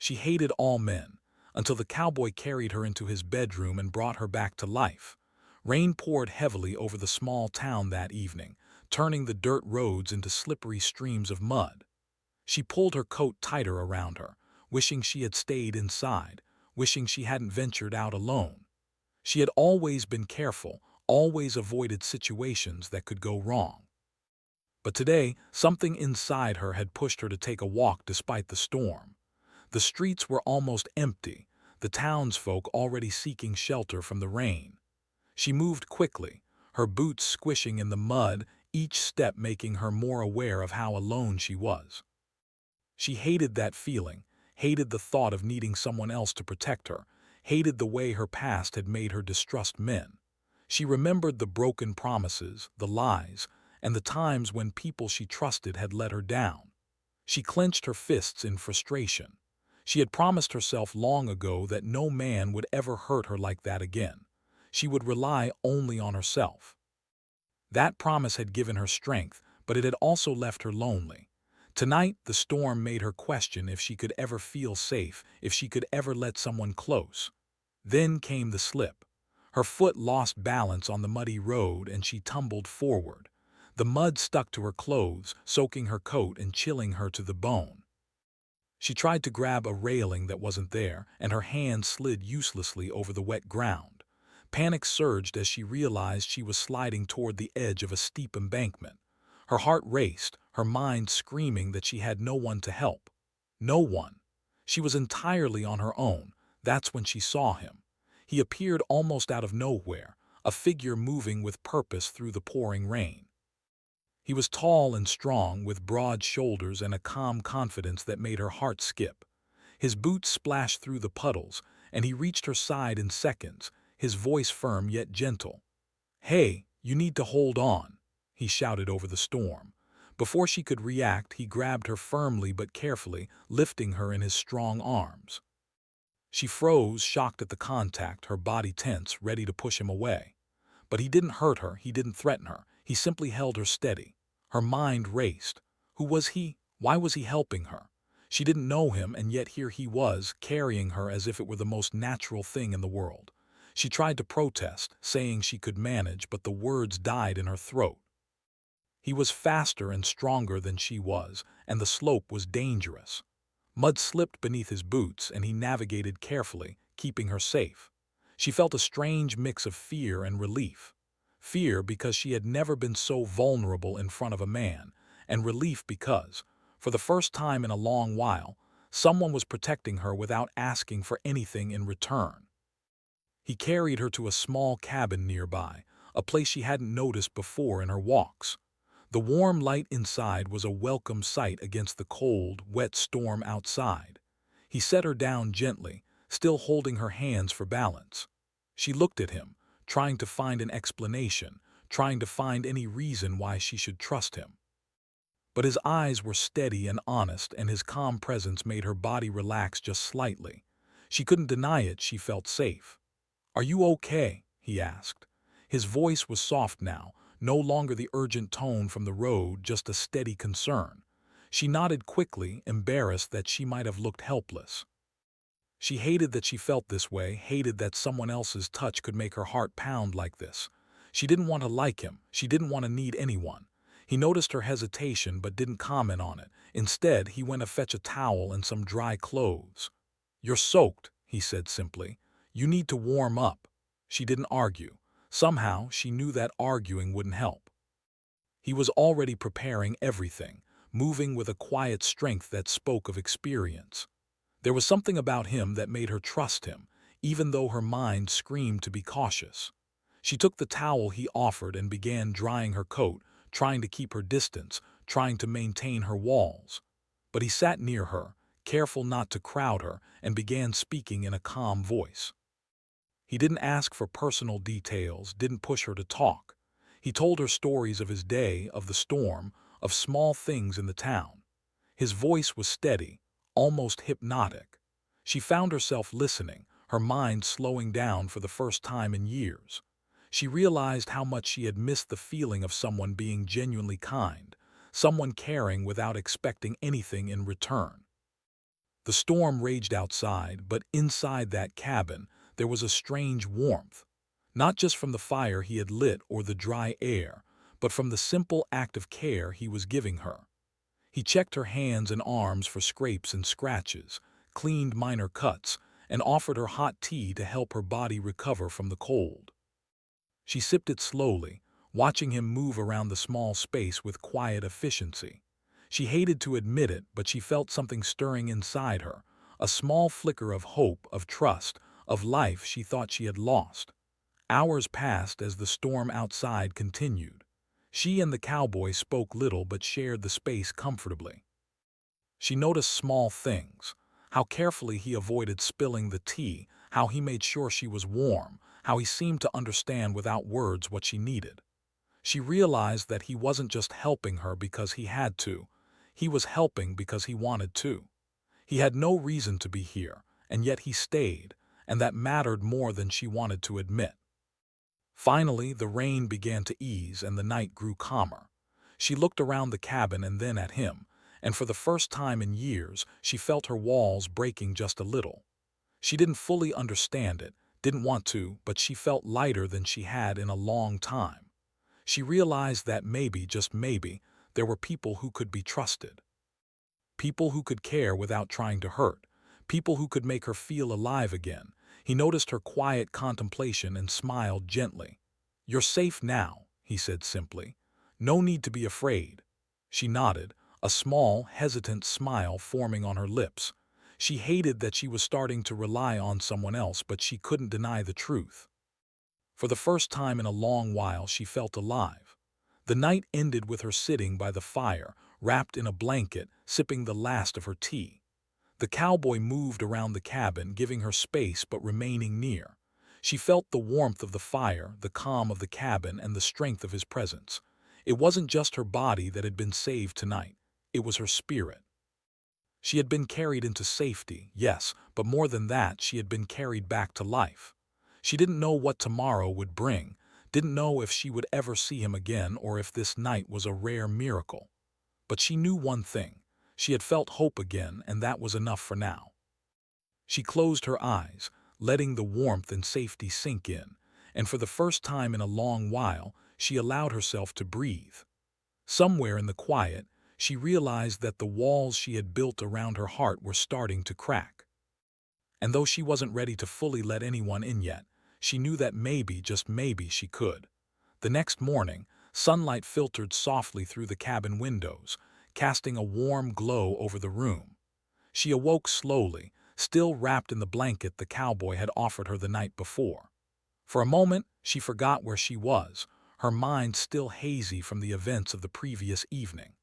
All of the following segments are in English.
She hated all men, until the cowboy carried her into his bedroom and brought her back to life. Rain poured heavily over the small town that evening, turning the dirt roads into slippery streams of mud. She pulled her coat tighter around her, wishing she had stayed inside, wishing she hadn't ventured out alone. She had always been careful, always avoided situations that could go wrong. But today, something inside her had pushed her to take a walk despite the storm. The streets were almost empty, the townsfolk already seeking shelter from the rain. She moved quickly, her boots squishing in the mud, each step making her more aware of how alone she was. She hated that feeling, hated the thought of needing someone else to protect her, hated the way her past had made her distrust men. She remembered the broken promises, the lies, and the times when people she trusted had let her down. She clenched her fists in frustration. She had promised herself long ago that no man would ever hurt her like that again. She would rely only on herself. That promise had given her strength, but it had also left her lonely. Tonight, the storm made her question if she could ever feel safe, if she could ever let someone close. Then came the slip. Her foot lost balance on the muddy road and she tumbled forward. The mud stuck to her clothes, soaking her coat and chilling her to the bone. She tried to grab a railing that wasn't there, and her hand slid uselessly over the wet ground. Panic surged as she realized she was sliding toward the edge of a steep embankment. Her heart raced, her mind screaming that she had no one to help. No one. She was entirely on her own. That's when she saw him. He appeared almost out of nowhere, a figure moving with purpose through the pouring rain. He was tall and strong, with broad shoulders and a calm confidence that made her heart skip. His boots splashed through the puddles, and he reached her side in seconds, his voice firm yet gentle. "Hey, you need to hold on," he shouted over the storm. Before she could react, he grabbed her firmly but carefully, lifting her in his strong arms. She froze, shocked at the contact, her body tense, ready to push him away. But he didn't hurt her, he didn't threaten her, he simply held her steady. Her mind raced. Who was he? Why was he helping her? She didn't know him, and yet here he was, carrying her as if it were the most natural thing in the world. She tried to protest, saying she could manage, but the words died in her throat. He was faster and stronger than she was, and the slope was dangerous. Mud slipped beneath his boots, and he navigated carefully, keeping her safe. She felt a strange mix of fear and relief. Fear because she had never been so vulnerable in front of a man, and relief because, for the first time in a long while, someone was protecting her without asking for anything in return. He carried her to a small cabin nearby, a place she hadn't noticed before in her walks. The warm light inside was a welcome sight against the cold, wet storm outside. He set her down gently, still holding her hands for balance. She looked at him, trying to find an explanation, trying to find any reason why she should trust him. But his eyes were steady and honest, and his calm presence made her body relax just slightly. She couldn't deny it, she felt safe. "Are you okay?" he asked. His voice was soft now, no longer the urgent tone from the road, just a steady concern. She nodded quickly, embarrassed that she might have looked helpless. She hated that she felt this way, hated that someone else's touch could make her heart pound like this. She didn't want to like him, she didn't want to need anyone. He noticed her hesitation but didn't comment on it. Instead, he went to fetch a towel and some dry clothes. "You're soaked," he said simply. "You need to warm up." She didn't argue. Somehow, she knew that arguing wouldn't help. He was already preparing everything, moving with a quiet strength that spoke of experience. There was something about him that made her trust him, even though her mind screamed to be cautious. She took the towel he offered and began drying her coat, trying to keep her distance, trying to maintain her walls. But he sat near her, careful not to crowd her, and began speaking in a calm voice. He didn't ask for personal details, didn't push her to talk. He told her stories of his day, of the storm, of small things in the town. His voice was steady, almost hypnotic. She found herself listening, her mind slowing down for the first time in years. She realized how much she had missed the feeling of someone being genuinely kind, someone caring without expecting anything in return. The storm raged outside, but inside that cabin there was a strange warmth, not just from the fire he had lit or the dry air, but from the simple act of care he was giving her. He checked her hands and arms for scrapes and scratches, cleaned minor cuts, and offered her hot tea to help her body recover from the cold. She sipped it slowly, watching him move around the small space with quiet efficiency. She hated to admit it, but she felt something stirring inside her, a small flicker of hope, of trust, of life she thought she had lost. Hours passed as the storm outside continued. She and the cowboy spoke little but shared the space comfortably. She noticed small things, how carefully he avoided spilling the tea, how he made sure she was warm, how he seemed to understand without words what she needed. She realized that he wasn't just helping her because he had to. He was helping because he wanted to. He had no reason to be here, and yet he stayed, and that mattered more than she wanted to admit. Finally, the rain began to ease and the night grew calmer. She looked around the cabin and then at him, and for the first time in years, she felt her walls breaking just a little. She didn't fully understand it, didn't want to, but she felt lighter than she had in a long time. She realized that maybe, just maybe, there were people who could be trusted. People who could care without trying to hurt. People who could make her feel alive again. He noticed her quiet contemplation and smiled gently. "You're safe now," he said simply. "No need to be afraid." She nodded, a small, hesitant smile forming on her lips. She hated that she was starting to rely on someone else, but she couldn't deny the truth. For the first time in a long while, she felt alive. The night ended with her sitting by the fire, wrapped in a blanket, sipping the last of her tea. The cowboy moved around the cabin, giving her space but remaining near. She felt the warmth of the fire, the calm of the cabin, and the strength of his presence. It wasn't just her body that had been saved tonight. It was her spirit. She had been carried into safety, yes, but more than that, she had been carried back to life. She didn't know what tomorrow would bring, didn't know if she would ever see him again or if this night was a rare miracle. But she knew one thing. She had felt hope again, and that was enough for now. She closed her eyes, letting the warmth and safety sink in, and for the first time in a long while, she allowed herself to breathe. Somewhere in the quiet, she realized that the walls she had built around her heart were starting to crack. And though she wasn't ready to fully let anyone in yet, she knew that maybe, just maybe, she could. The next morning, sunlight filtered softly through the cabin windows, casting a warm glow over the room. She awoke slowly, still wrapped in the blanket the cowboy had offered her the night before. For a moment, she forgot where she was, her mind still hazy from the events of the previous evening.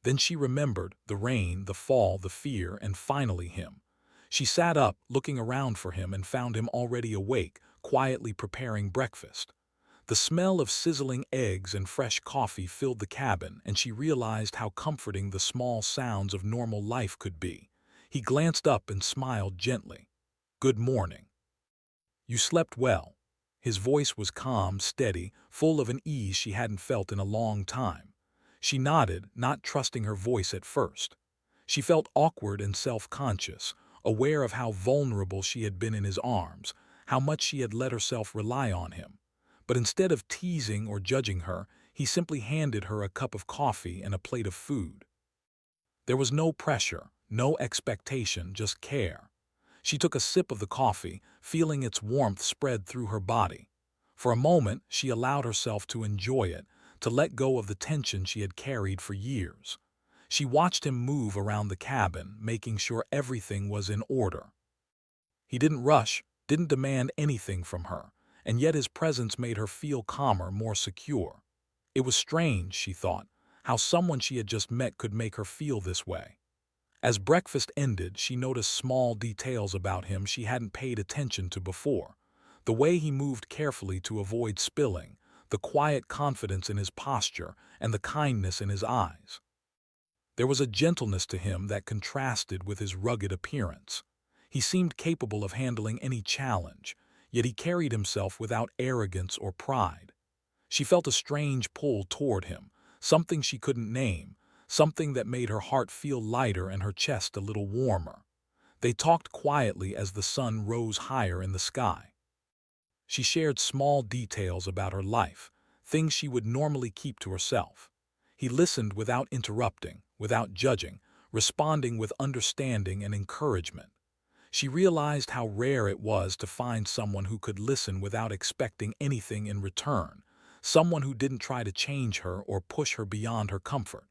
Then she remembered the rain, the fall, the fear, and finally him. She sat up, looking around for him, and found him already awake, quietly preparing breakfast. The smell of sizzling eggs and fresh coffee filled the cabin, and she realized how comforting the small sounds of normal life could be. He glanced up and smiled gently. "Good morning. You slept well." His voice was calm, steady, full of an ease she hadn't felt in a long time. She nodded, not trusting her voice at first. She felt awkward and self-conscious, aware of how vulnerable she had been in his arms, how much she had let herself rely on him. But instead of teasing or judging her, he simply handed her a cup of coffee and a plate of food. There was no pressure, no expectation, just care. She took a sip of the coffee, feeling its warmth spread through her body. For a moment, she allowed herself to enjoy it, to let go of the tension she had carried for years. She watched him move around the cabin, making sure everything was in order. He didn't rush, didn't demand anything from her, and yet his presence made her feel calmer, more secure. It was strange, she thought, how someone she had just met could make her feel this way. As breakfast ended, she noticed small details about him she hadn't paid attention to before. The way he moved carefully to avoid spilling, the quiet confidence in his posture, and the kindness in his eyes. There was a gentleness to him that contrasted with his rugged appearance. He seemed capable of handling any challenge, yet he carried himself without arrogance or pride. She felt a strange pull toward him, something she couldn't name, something that made her heart feel lighter and her chest a little warmer. They talked quietly as the sun rose higher in the sky. She shared small details about her life, things she would normally keep to herself. He listened without interrupting, without judging, responding with understanding and encouragement. She realized how rare it was to find someone who could listen without expecting anything in return, someone who didn't try to change her or push her beyond her comfort.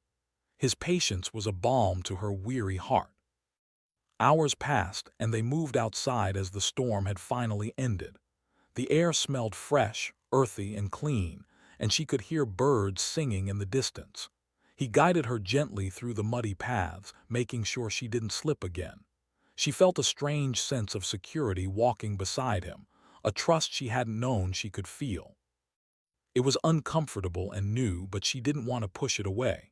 His patience was a balm to her weary heart. Hours passed, and they moved outside as the storm had finally ended. The air smelled fresh, earthy, and clean, and she could hear birds singing in the distance. He guided her gently through the muddy paths, making sure she didn't slip again. She felt a strange sense of security walking beside him, a trust she hadn't known she could feel. It was uncomfortable and new, but she didn't want to push it away.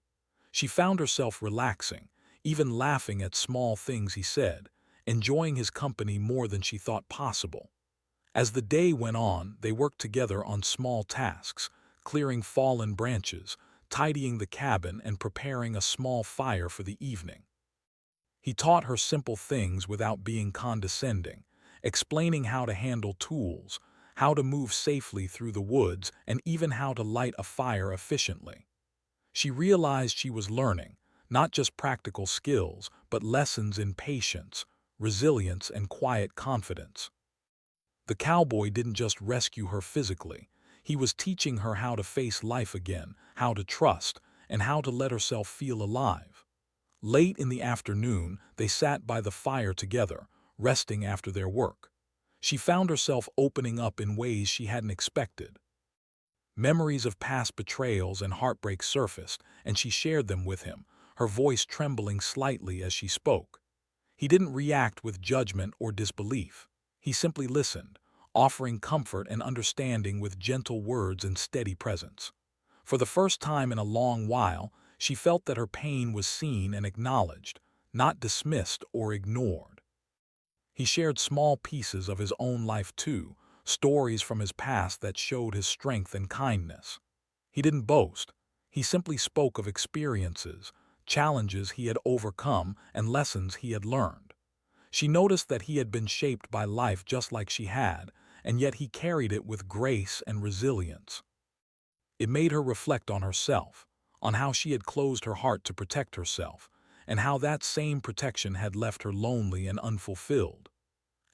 She found herself relaxing, even laughing at small things he said, enjoying his company more than she thought possible. As the day went on, they worked together on small tasks, clearing fallen branches, tidying the cabin, and preparing a small fire for the evening. He taught her simple things without being condescending, explaining how to handle tools, how to move safely through the woods, and even how to light a fire efficiently. She realized she was learning, not just practical skills, but lessons in patience, resilience, and quiet confidence. The cowboy didn't just rescue her physically. He was teaching her how to face life again, how to trust, and how to let herself feel alive. Late in the afternoon, they sat by the fire together, resting after their work. She found herself opening up in ways she hadn't expected. Memories of past betrayals and heartbreak surfaced, and she shared them with him, her voice trembling slightly as she spoke. He didn't react with judgment or disbelief. He simply listened, offering comfort and understanding with gentle words and steady presence. For the first time in a long while, she felt that her pain was seen and acknowledged, not dismissed or ignored. He shared small pieces of his own life too, stories from his past that showed his strength and kindness. He didn't boast. He simply spoke of experiences, challenges he had overcome, and lessons he had learned. She noticed that he had been shaped by life just like she had, and yet he carried it with grace and resilience. It made her reflect on herself, on how she had closed her heart to protect herself, and how that same protection had left her lonely and unfulfilled.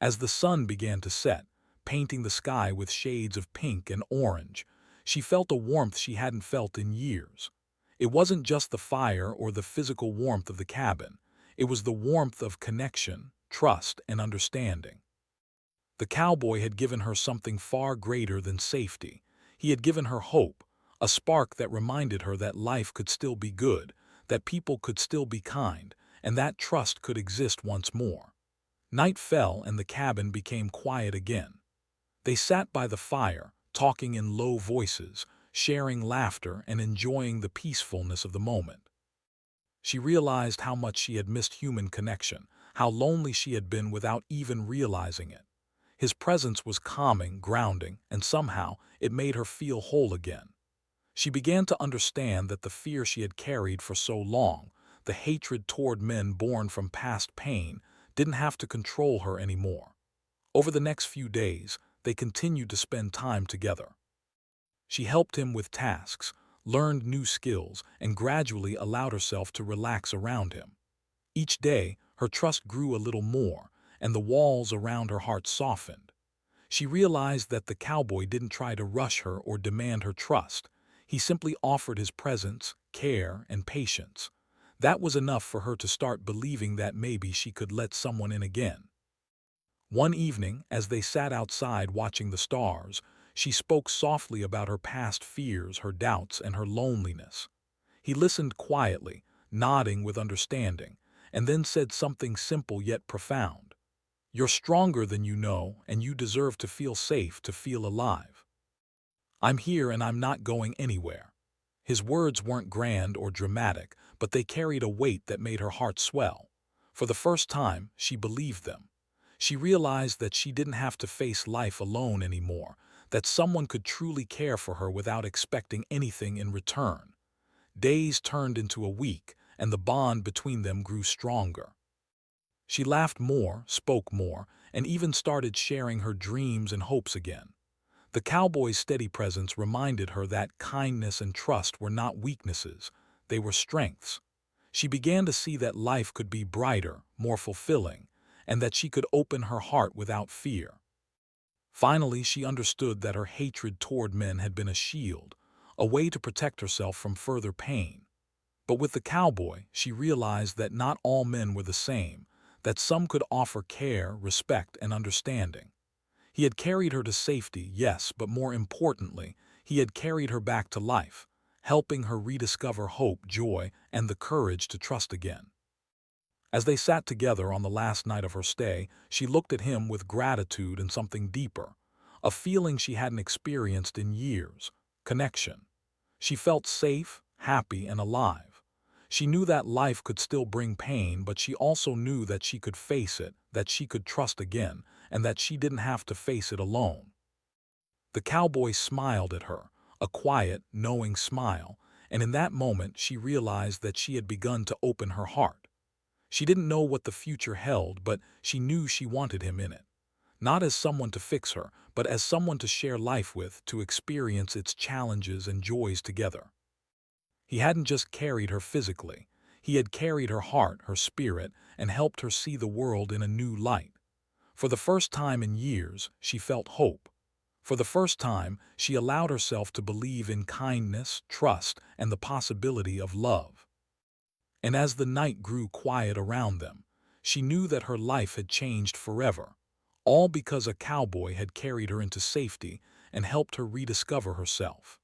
As the sun began to set, painting the sky with shades of pink and orange, she felt a warmth she hadn't felt in years. It wasn't just the fire or the physical warmth of the cabin. It was the warmth of connection, trust, and understanding. The cowboy had given her something far greater than safety. He had given her hope, a spark that reminded her that life could still be good, that people could still be kind, and that trust could exist once more. Night fell and the cabin became quiet again. They sat by the fire, talking in low voices, sharing laughter and enjoying the peacefulness of the moment. She realized how much she had missed human connection, how lonely she had been without even realizing it. His presence was calming, grounding, and somehow it made her feel whole again. She began to understand that the fear she had carried for so long, the hatred toward men born from past pain, didn't have to control her anymore. Over the next few days, they continued to spend time together. She helped him with tasks, learned new skills, and gradually allowed herself to relax around him. Each day, her trust grew a little more, and the walls around her heart softened. She realized that the cowboy didn't try to rush her or demand her trust. He simply offered his presence, care, and patience. That was enough for her to start believing that maybe she could let someone in again. One evening, as they sat outside watching the stars, she spoke softly about her past fears, her doubts, and her loneliness. He listened quietly, nodding with understanding, and then said something simple yet profound. "You're stronger than you know, and you deserve to feel safe, to feel alive. I'm here and I'm not going anywhere." His words weren't grand or dramatic, but they carried a weight that made her heart swell. For the first time, she believed them. She realized that she didn't have to face life alone anymore, that someone could truly care for her without expecting anything in return. Days turned into a week, and the bond between them grew stronger. She laughed more, spoke more, and even started sharing her dreams and hopes again. The cowboy's steady presence reminded her that kindness and trust were not weaknesses, they were strengths. She began to see that life could be brighter, more fulfilling, and that she could open her heart without fear. Finally, she understood that her hatred toward men had been a shield, a way to protect herself from further pain. But with the cowboy, she realized that not all men were the same, that some could offer care, respect, and understanding. He had carried her to safety, yes, but more importantly, he had carried her back to life, helping her rediscover hope, joy, and the courage to trust again. As they sat together on the last night of her stay, she looked at him with gratitude and something deeper, a feeling she hadn't experienced in years, connection. She felt safe, happy, and alive. She knew that life could still bring pain, but she also knew that she could face it, that she could trust again, and that she didn't have to face it alone. The cowboy smiled at her, a quiet, knowing smile, and in that moment she realized that she had begun to open her heart. She didn't know what the future held, but she knew she wanted him in it. Not as someone to fix her, but as someone to share life with, to experience its challenges and joys together. He hadn't just carried her physically. He had carried her heart, her spirit, and helped her see the world in a new light. For the first time in years, she felt hope. For the first time, she allowed herself to believe in kindness, trust, and the possibility of love. And as the night grew quiet around them, she knew that her life had changed forever, all because a cowboy had carried her into safety and helped her rediscover herself.